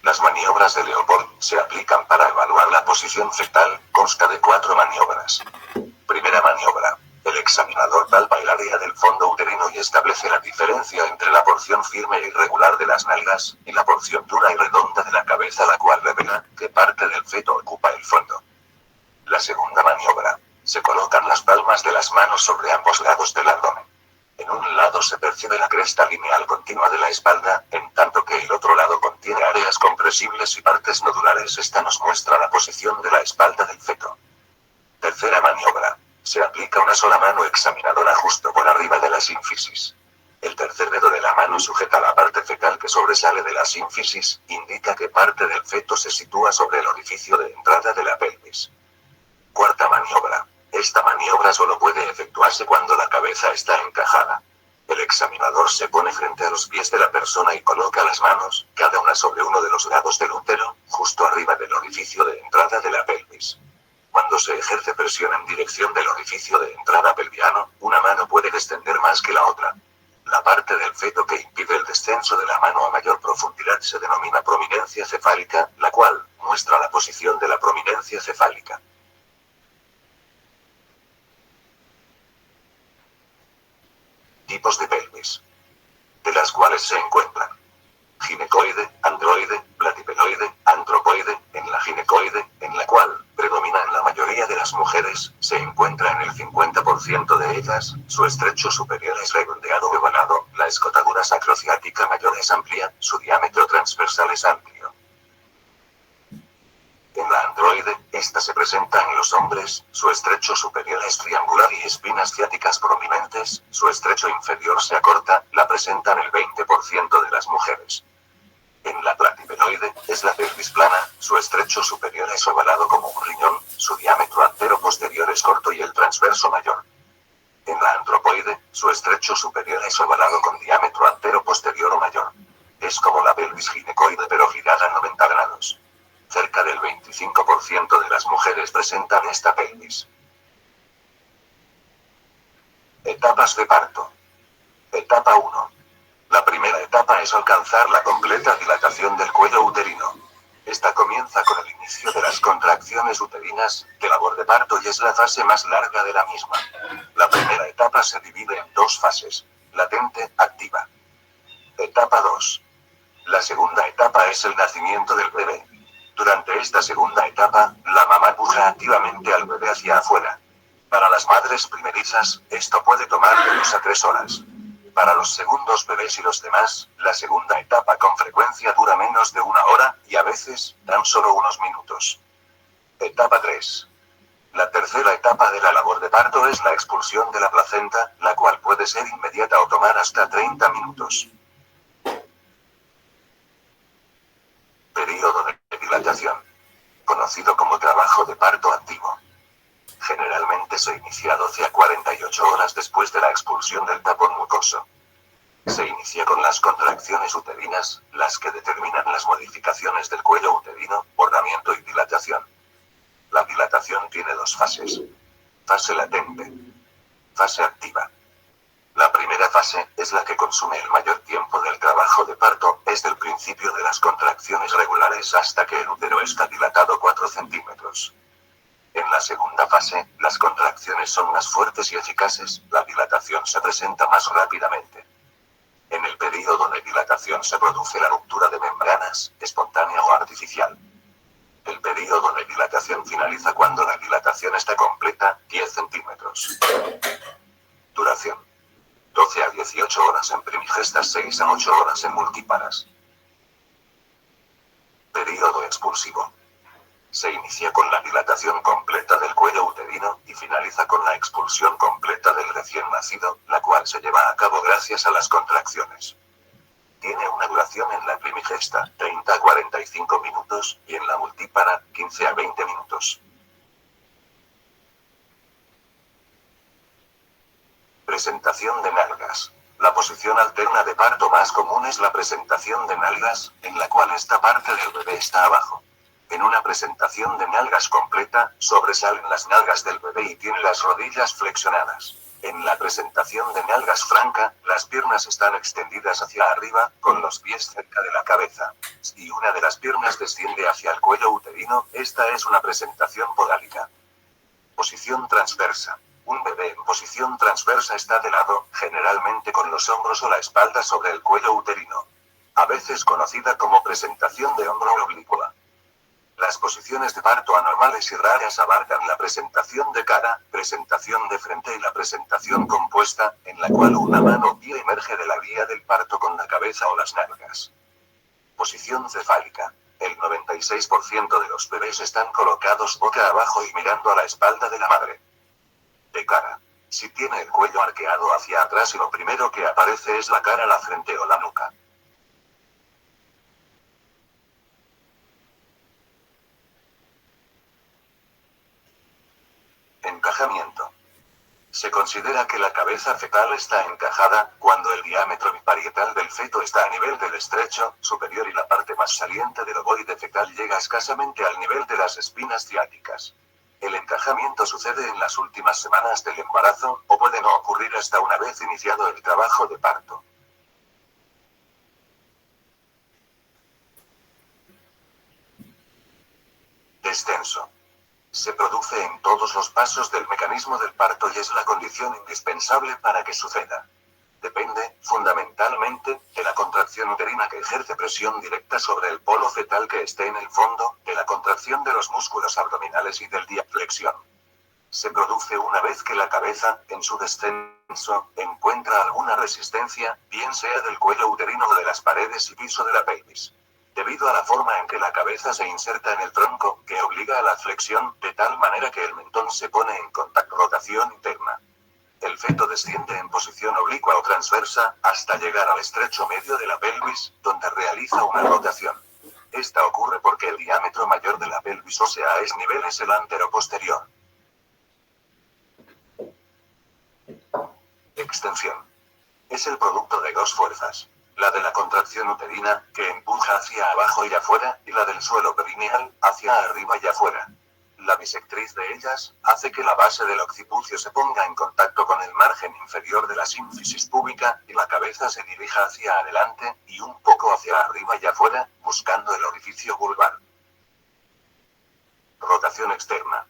Las maniobras de Leopold se aplican para evaluar la posición fetal. Consta de 4 maniobras. Primera maniobra. El examinador palpa el área del fondo uterino y establece la diferencia entre la porción firme e irregular de las nalgas y la porción dura y redonda de la cabeza, la cual revela qué parte del feto ocupa el fondo. La segunda maniobra. Se colocan las palmas de las manos sobre ambos lados del abdomen. En un lado se percibe la cresta lineal continua de la espalda, en tanto que el otro lado contiene áreas compresibles y partes nodulares. Esta nos muestra la posición de la espalda del feto. Tercera maniobra. Se aplica una sola mano examinadora justo por arriba de la sínfisis. El tercer dedo de la mano sujeta la parte fetal que sobresale de la sínfisis, indica qué parte del feto se sitúa sobre el orificio de entrada de la pelvis. Cuarta maniobra. Esta maniobra solo puede efectuarse cuando la cabeza está encajada. El examinador se pone frente a los pies de la persona y coloca las manos, cada una sobre uno de los lados del útero, justo arriba del orificio de entrada de la pelvis. Cuando se ejerce presión en dirección del orificio de entrada pelviano, una mano puede descender más que la otra. La parte del feto que impide el descenso de la mano a mayor profundidad se denomina prominencia cefálica, la cual muestra la posición de la prominencia cefálica. Tipos de pelvis, de las cuales se encuentran ginecoide, androide, platipeloide, antropoide. En la ginecoide, en la cual predomina en la mayoría de las mujeres, se encuentra en el 50% de ellas, su estrecho superior es redondeado o ovalado, la escotadura sacrociática mayor es amplia, su diámetro transversal es amplio. En la androide, esta se presenta en los hombres, su estrecho superior es triangular y espinas ciáticas prominentes, su estrecho inferior se acorta, la presentan el 20% de las mujeres. En la platipeloide, es la pelvis plana, su estrecho superior es ovalado como un riñón, su diámetro antero-posterior es corto y el transverso mayor. En la antropoide, su estrecho superior es ovalado con diámetro antero-posterior o mayor. Es como la pelvis ginecoide pero girada a 90 grados. Cerca del 25% de las mujeres presentan esta pelvis. Etapas de parto. Etapa 1. La primera etapa es alcanzar la completa dilatación del cuello uterino. Esta comienza con el inicio de las contracciones uterinas, de labor de parto y es la fase más larga de la misma. La primera etapa se divide en dos fases, latente, activa. Etapa 2. La segunda etapa es el nacimiento del bebé. Durante esta segunda etapa, la mamá empuja activamente al bebé hacia afuera. Para las madres primerizas, esto puede tomar de 2 a 3 horas. Para los segundos bebés y los demás, la segunda etapa con frecuencia dura menos de 1 hora, y a veces, tan solo unos minutos. Etapa 3. La tercera etapa de la labor de parto es la expulsión de la placenta, la cual puede ser inmediata o tomar hasta 30 minutos. Período de dilatación. Conocido como trabajo de parto activo. Generalmente se inicia 12 a 48 horas después de la expulsión del tapón mucoso. Se inicia con las contracciones uterinas, las que determinan las modificaciones del cuello uterino, bordamiento y dilatación. La dilatación tiene 2 fases. Fase latente. Fase activa. La primera fase, es la que consume el mayor tiempo del trabajo de parto, es del principio de las contracciones regulares hasta que el útero está dilatado 4 centímetros. En la segunda fase, las contracciones son más fuertes y eficaces, la dilatación se presenta más rápidamente. En el período de dilatación se produce la ruptura de membranas, espontánea o artificial. El período de dilatación finaliza cuando la dilatación está completa, 10 centímetros. Duración. 12 a 18 horas en primigestas, 6 a 8 horas en multíparas. Período expulsivo. Se inicia con la dilatación completa del cuello uterino, y finaliza con la expulsión completa del recién nacido, la cual se lleva a cabo gracias a las contracciones. Tiene una duración en la primigesta, 30 a 45 minutos, y en la multípara, 15 a 20 minutos. Presentación de nalgas. La posición alterna de parto más común es la presentación de nalgas, en la cual esta parte del bebé está abajo. En una presentación de nalgas completa, sobresalen las nalgas del bebé y tiene las rodillas flexionadas. En la presentación de nalgas franca, las piernas están extendidas hacia arriba, con los pies cerca de la cabeza. Si una de las piernas desciende hacia el cuello uterino, esta es una presentación podálica. Posición transversa. Un bebé en posición transversa está de lado, generalmente con los hombros o la espalda sobre el cuello uterino. A veces conocida como presentación de hombro oblicua. Las posiciones de parto anormales y raras abarcan la presentación de cara, presentación de frente y la presentación compuesta, en la cual una mano guía emerge de la vía del parto con la cabeza o las nalgas. Posición cefálica. El 96% de los bebés están colocados boca abajo y mirando a la espalda de la madre. De cara. Si tiene el cuello arqueado hacia atrás y lo primero que aparece es la cara, la frente o la nuca. Encajamiento. Se considera que la cabeza fetal está encajada cuando el diámetro biparietal del feto está a nivel del estrecho superior y la parte más saliente del ovoide fetal llega escasamente al nivel de las espinas ciáticas. El encajamiento sucede en las últimas semanas del embarazo, o puede no ocurrir hasta una vez iniciado el trabajo de parto. Descenso. Se produce en todos los pasos del mecanismo del parto y es la condición indispensable para que suceda. Depende, fundamentalmente, de la contracción uterina que ejerce presión directa sobre el polo fetal que esté en el fondo, de la contracción de los músculos abdominales y del diaflexión. Se produce una vez que la cabeza, en su descenso, encuentra alguna resistencia, bien sea del cuello uterino o de las paredes y piso de la pelvis. Debido a la forma en que la cabeza se inserta en el tronco, que obliga a la flexión, de tal manera que el mentón se pone en contacto rotación interna. El feto desciende en posición oblicua o transversa, hasta llegar al estrecho medio de la pelvis, donde realiza una rotación. Esta ocurre porque el diámetro mayor de la pelvis ósea a ese nivel es el anteroposterior. Extensión. Es el producto de dos fuerzas. La de la contracción uterina, que empuja hacia abajo y afuera, y la del suelo perineal, hacia arriba y afuera. La bisectriz de ellas, hace que la base del occipucio se ponga en contacto con el margen inferior de la sínfisis púbica, y la cabeza se dirija hacia adelante, y un poco hacia arriba y afuera, buscando el orificio vulvar. Rotación externa.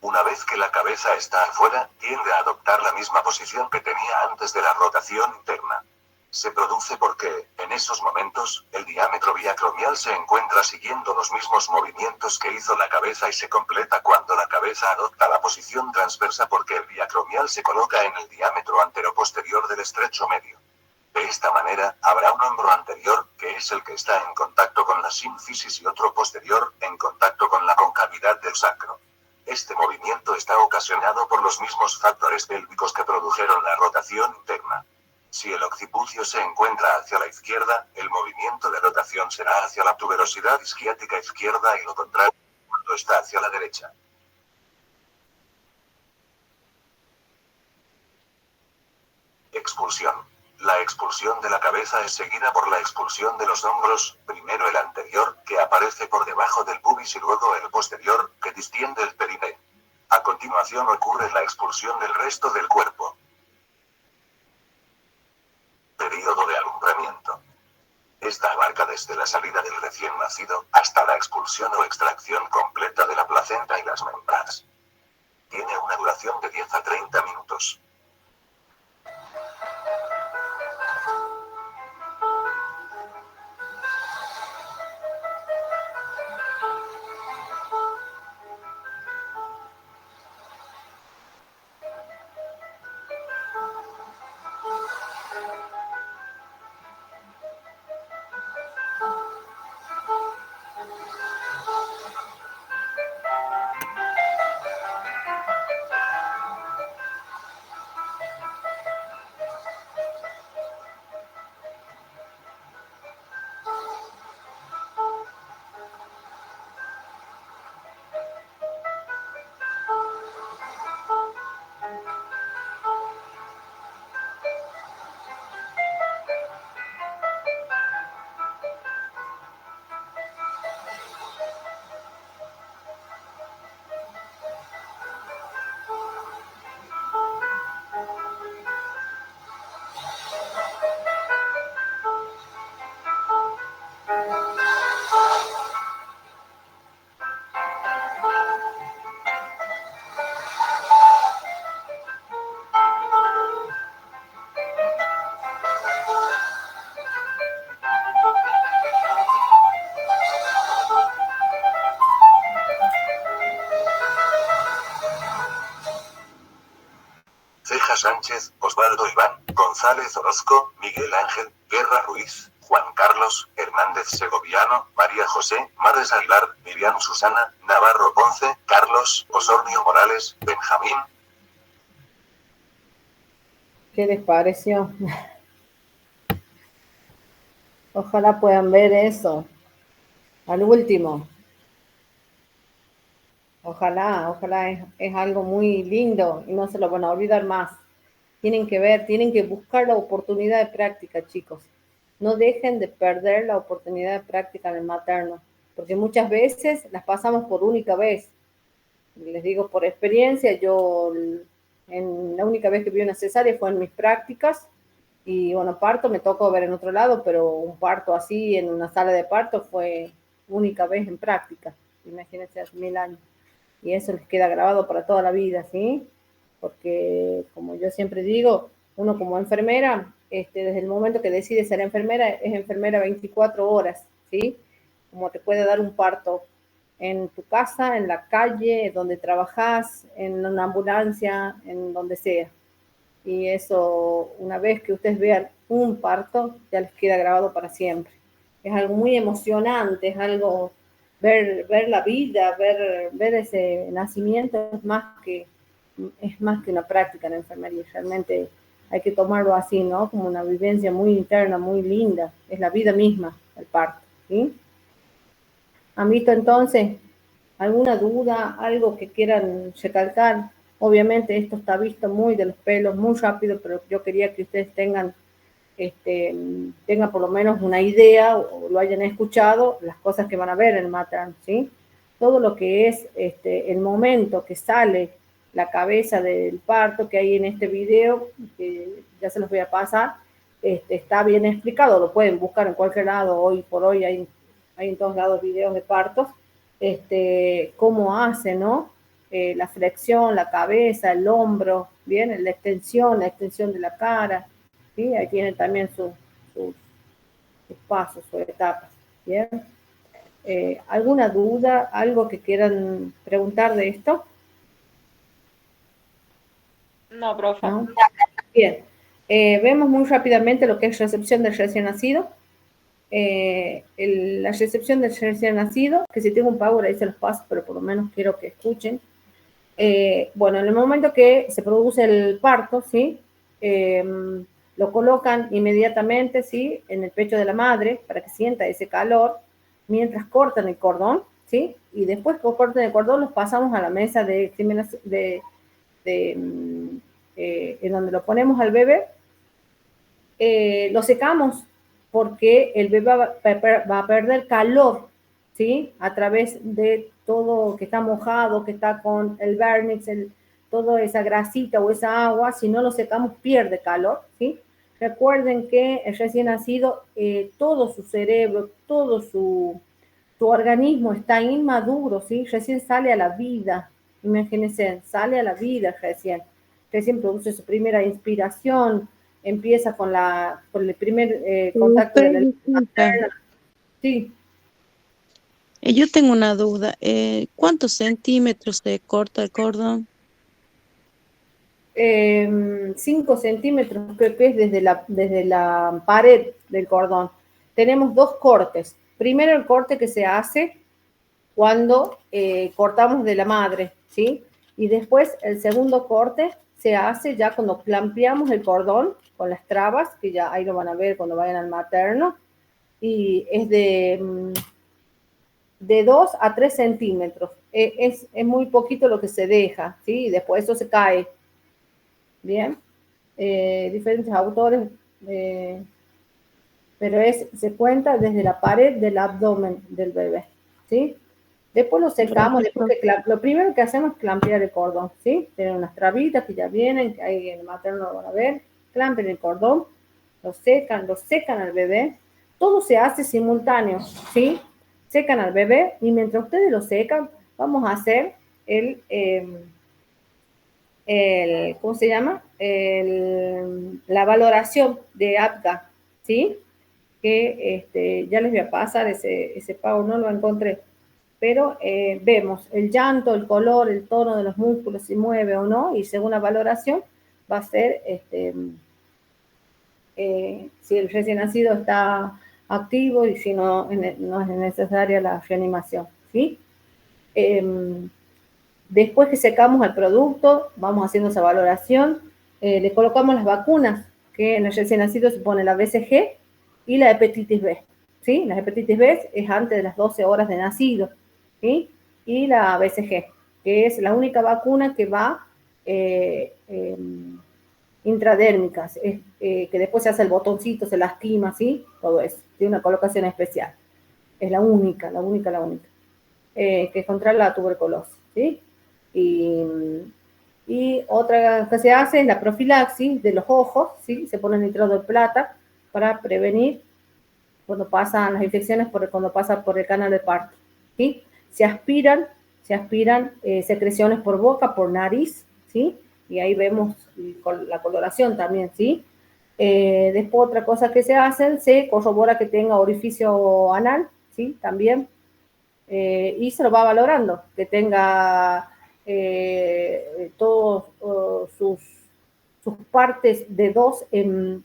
Una vez que la cabeza está afuera, tiende a adoptar la misma posición que tenía antes de la rotación interna. Se produce porque, en esos momentos, el diámetro biacromial se encuentra siguiendo los mismos movimientos que hizo la cabeza y se completa cuando la cabeza adopta la posición transversa porque el biacromial se coloca en el diámetro anteroposterior del estrecho medio. De esta manera, habrá un hombro anterior, que es el que está en contacto con la sínfisis y otro posterior, en contacto con la concavidad del sacro. Este movimiento está ocasionado por los mismos factores pélvicos que produjeron la rotación interna. Si el occipucio se encuentra hacia la izquierda, el movimiento de rotación será hacia la tuberosidad isquiática izquierda y lo contrario cuando está hacia la derecha. Expulsión. La expulsión de la cabeza es seguida por la expulsión de los hombros, primero el anterior, que aparece por debajo del pubis y luego el posterior, que distiende el perineo. A continuación ocurre la expulsión del resto del cuerpo. Período de alumbramiento. Esta abarca desde la salida del recién nacido, hasta la expulsión o extracción completa de la placenta y las membranas. Tiene una duración de 10 a 30 minutos. Ceja Sánchez, Osvaldo Iván, González Orozco, Miguel Ángel, Guerra Ruiz, Juan Carlos, Hernández Segoviano, María José, Mares Aguilar, Miriam Susana, Navarro Ponce, Carlos, Osornio Morales, Benjamín. ¿Qué les pareció? Ojalá puedan ver eso. Al último. Ojalá, es algo muy lindo y no se lo van a olvidar más. Tienen que ver, tienen que buscar la oportunidad de práctica, chicos. No dejen de perder la oportunidad de práctica en el materno, porque muchas veces las pasamos por única vez. Les digo por experiencia, yo en la única vez que vi una cesárea fue en mis prácticas y bueno, parto me tocó ver en otro lado, pero un parto así en una sala de parto fue única vez en práctica. Imagínense, hace 1000 años. Y eso les queda grabado para toda la vida, ¿sí? Porque, como yo siempre digo, uno como enfermera, desde el momento que decide ser enfermera, es enfermera 24 horas, ¿sí? Como te puede dar un parto en tu casa, en la calle, donde trabajas, en una ambulancia, en donde sea. Y eso, una vez que ustedes vean un parto, ya les queda grabado para siempre. Es algo muy emocionante, es algo ver la vida, ver ese nacimiento es más que una práctica en la enfermería. Realmente hay que tomarlo así, ¿no? Como una vivencia muy interna, muy linda. Es la vida misma, el parto, ¿sí? ¿Han visto entonces alguna duda, algo que quieran recalcar? Obviamente esto está visto muy de los pelos, muy rápido, pero yo quería que ustedes tengan por lo menos una idea o lo hayan escuchado, las cosas que van a ver en Matran, ¿sí? Todo lo que es el momento que sale la cabeza del parto que hay en este video, que ya se los voy a pasar, está bien explicado, lo pueden buscar en cualquier lado, hoy por hoy hay en todos lados videos de partos, cómo hace, ¿no? La flexión, la cabeza, el hombro, bien, la extensión de la cara, ¿sí? Ahí tienen también sus pasos, sus etapas, ¿bien? ¿Alguna duda, algo que quieran preguntar de esto? No, profe. ¿No? Bien. Vemos muy rápidamente lo que es recepción del recién nacido. La recepción del recién nacido, que si tengo un power ahí se los paso, pero por lo menos quiero que escuchen. Bueno, en el momento que se produce el parto, ¿sí? Lo colocan inmediatamente, ¿sí? En el pecho de la madre para que sienta ese calor, mientras cortan el cordón, ¿sí? Y después que corten el cordón los pasamos a la mesa en donde lo ponemos al bebé, lo secamos porque el bebé va a perder calor, ¿sí? A través de todo que está mojado, que está con el vernix, toda esa grasita o esa agua, si no lo secamos pierde calor, ¿sí? Recuerden que el recién nacido, todo su cerebro, todo su organismo está inmaduro, ¿sí? Recién sale a la vida, imagínense, sale a la vida recién produce su primera inspiración, empieza con el primer contacto de la leche materna. Sí. Yo tengo una duda. ¿Cuántos centímetros se corta el cordón? 5 centímetros, creo que es desde la pared del cordón. Tenemos 2 cortes. Primero el corte que se hace cuando cortamos de la madre, ¿sí? Y después el segundo corte se hace ya cuando clampeamos el cordón con las trabas, que ya ahí lo van a ver cuando vayan al materno, y es de 2 a 3 centímetros. Es muy poquito lo que se deja, ¿sí? Y después eso se cae. Bien. Diferentes autores, pero se cuenta desde la pared del abdomen del bebé, ¿sí? Después lo secamos, lo primero que hacemos es clampear el cordón, ¿sí? Tienen unas trabitas que ya vienen, que ahí en el materno lo van a ver, clampen el cordón, lo secan al bebé, todo se hace simultáneo, ¿sí? Secan al bebé y mientras ustedes lo secan, vamos a hacer ¿cómo se llama? La valoración de APGAR, ¿sí? Que ya les voy a pasar ese pago, no lo encontré, pero vemos el llanto, el color, el tono de los músculos, si mueve o no, y según la valoración va a ser si el recién nacido está activo y si no, no es necesaria la reanimación, ¿sí? Después que secamos el producto, vamos haciendo esa valoración, le colocamos las vacunas, que en el recién nacido se pone la BCG y la hepatitis B, ¿sí? La hepatitis B es antes de las 12 horas de nacido, ¿sí? Y la BCG. que es la única vacuna que va intradérmica, que después se hace el botoncito, se lastima, ¿sí? Todo eso, tiene una colocación especial. Es la única, que es contra la tuberculosis, ¿sí? Y otra que se hace es la profilaxis de los ojos, ¿sí? Se pone nitroso de plata para prevenir cuando pasan las infecciones, cuando pasa por el canal de parto, ¿sí? Se aspiran secreciones por boca, por nariz, ¿sí? Y ahí vemos la coloración también, ¿sí? Después otra cosa que se hacen, se corrobora que tenga orificio anal, ¿sí? También. Y se lo va valorando, que tenga todos sus partes de dos en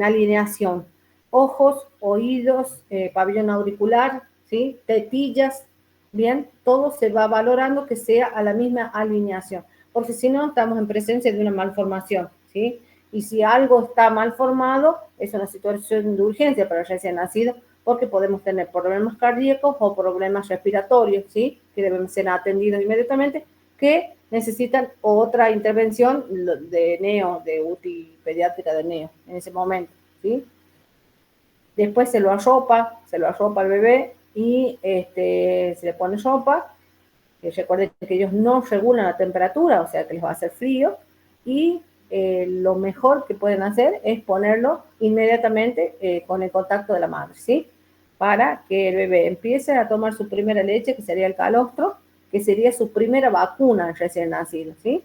alineación. Ojos, oídos, pabellón auricular, ¿sí? Tetillas, bien, todo se va valorando que sea a la misma alineación, porque si no estamos en presencia de una malformación, ¿sí? Y si algo está mal formado, es una situación de urgencia para el recién nacido, porque podemos tener problemas cardíacos o problemas respiratorios, ¿sí? Que deben ser atendidos inmediatamente, que necesitan otra intervención de neo, de UTI pediátrica de neo, en ese momento, ¿sí? Después se lo arropa al bebé y se le pone ropa. Recuerden que ellos no regulan la temperatura, o sea que les va a hacer frío, y lo mejor que pueden hacer es ponerlo inmediatamente con el contacto de la madre, ¿sí? Para que el bebé empiece a tomar su primera leche, que sería el calostro, que sería su primera vacuna recién nacido, ¿sí?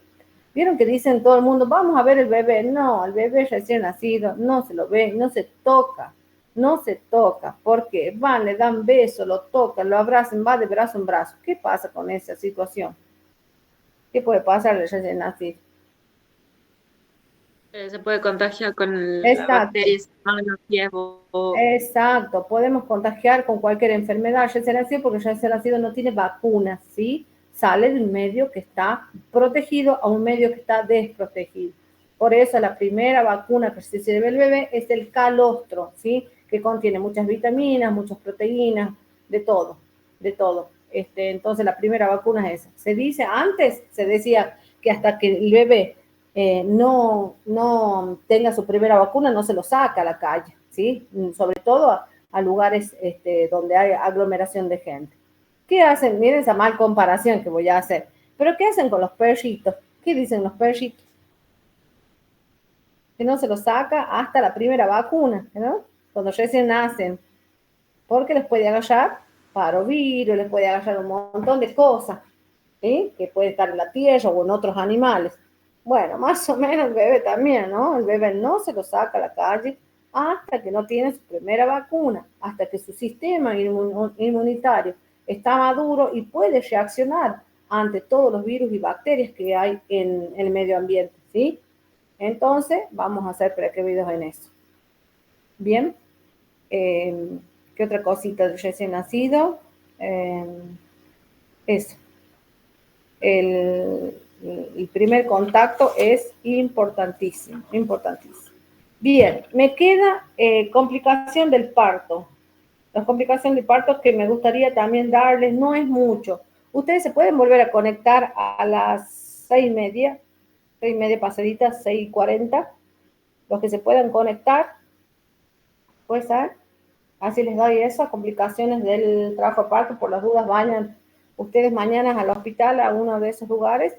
Vieron que dicen todo el mundo, vamos a ver el bebé. No, el bebé recién nacido no se lo ve, no se toca, porque van, le dan besos, lo tocan, lo abrazan, va de brazo en brazo. ¿Qué pasa con esa situación? ¿Qué puede pasar al recién nacido? Se puede contagiar con la Exacto. bacteria, manos, pies o... Exacto, podemos contagiar con cualquier enfermedad recién nacido, porque recién nacido no tiene vacunas, ¿sí? Sale de un medio que está protegido a un medio que está desprotegido. Por eso la primera vacuna que se sirve al bebé es el calostro, ¿sí? Que contiene muchas vitaminas, muchas proteínas, de todo. Entonces la primera vacuna es esa. Se dice, antes se decía que hasta que el bebé no tenga su primera vacuna, no se lo saca a la calle, ¿sí? Sobre todo a lugares donde hay aglomeración de gente. ¿Qué hacen? Miren esa mal comparación que voy a hacer. ¿Pero qué hacen con los perritos? ¿Qué dicen los perritos? Que no se los saca hasta la primera vacuna, ¿no? Cuando recién nacen. Porque les puede agarrar parvovirus, les puede agarrar un montón de cosas, ¿sí? Que puede estar en la tierra o en otros animales. Bueno, más o menos el bebé también, ¿no? El bebé no se lo saca a la calle hasta que no tiene su primera vacuna, hasta que su sistema inmunitario está maduro y puede reaccionar ante todos los virus y bacterias que hay en el medio ambiente, ¿sí? Entonces, vamos a ser precavidos en eso. Bien. ¿Qué otra cosita del recién nacido? Eso. El primer contacto es importantísimo. Bien, me queda complicación del parto. Las complicaciones del parto que me gustaría también darles, no es mucho. Ustedes se pueden volver a conectar a las 6:30, 6:30 pasaditas, 6:40. Los que se puedan conectar, puede ser. Así les doy eso, complicaciones del trabajo de parto. Por las dudas, vayan ustedes mañana al hospital, a uno de esos lugares.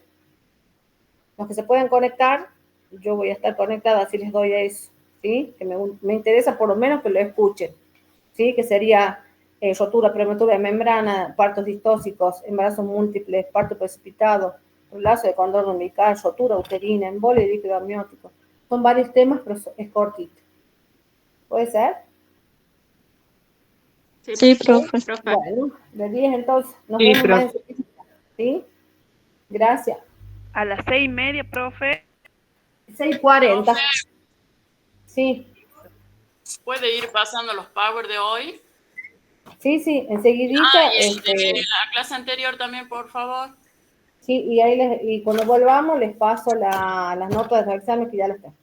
Los que se puedan conectar, yo voy a estar conectada, así les doy eso, ¿sí? Que me interesa por lo menos que lo escuchen, ¿sí? Que sería rotura prematura de membrana, partos distóxicos, embarazos múltiples, parto precipitado, lazo de cordón umbilical, rotura uterina, embolia y líquido amniótico. Son varios temas, pero es cortito. ¿Puede ser? Sí, profe. Bueno, de 10 entonces. Nos vemos más. ¿Sí? Gracias. A las 6:30, profe. 6:40. Sí. ¿Puede ir pasando los power de hoy? Sí, enseguidita. La clase anterior también, por favor. Sí, y cuando volvamos les paso las notas del examen que ya las tengo.